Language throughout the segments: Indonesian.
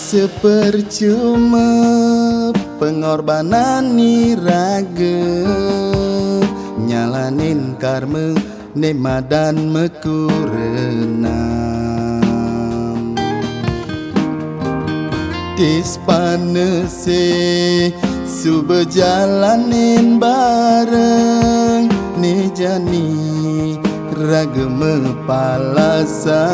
Sepercuma pengorbanan niraga, nyalanin karma nema dan mekurenam. Tis panese su berjalanin bareng, ni jani raga mepalasan.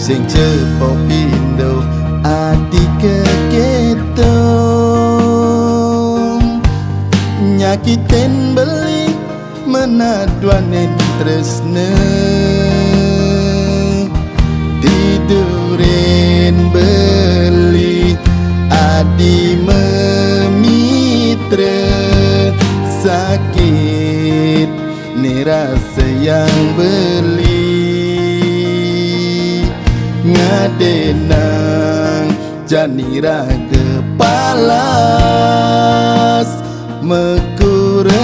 Sing cepok pindo adi keketong, nyakitin beli menaduanin tresne, tidurin beli adi memitra, sakit ni rasa yang beli ngadenang janira kepalas mekurenang,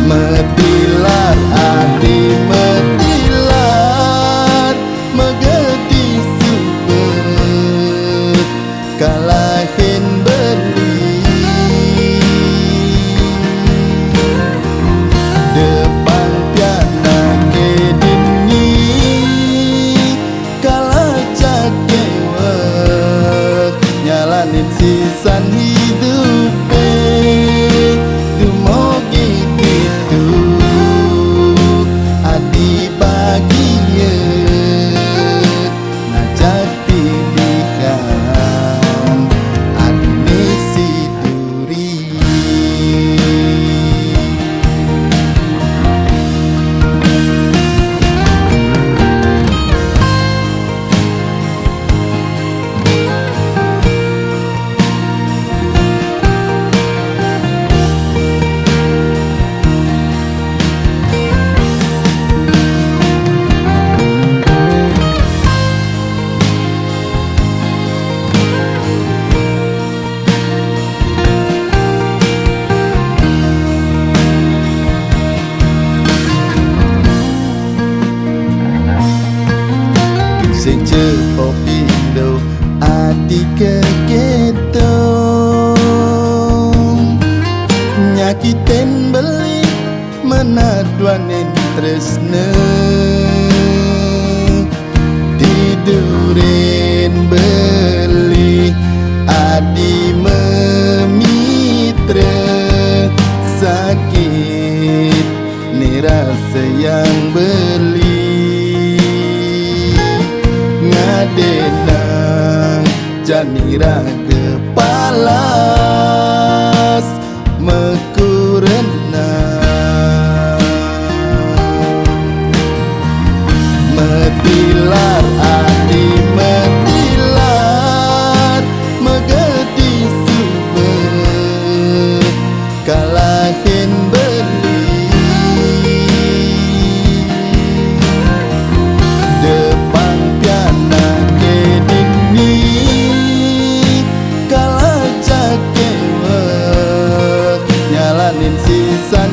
metilar adi metilar megedi subet kalahin beli sisan hidupe dumogi itu adi bahagia ngajak pilihan adi siduri. Sing cepok pindo adi keketong, nyakitin beli menaduanin tresne, tidurin beli adi memitra, sakit ni rasa yang beli ngadenang janira kepalas mekurenang, metilar adi metilar megedi subet kalahin beli depan piana kedini kala cakewek nyalanin sisan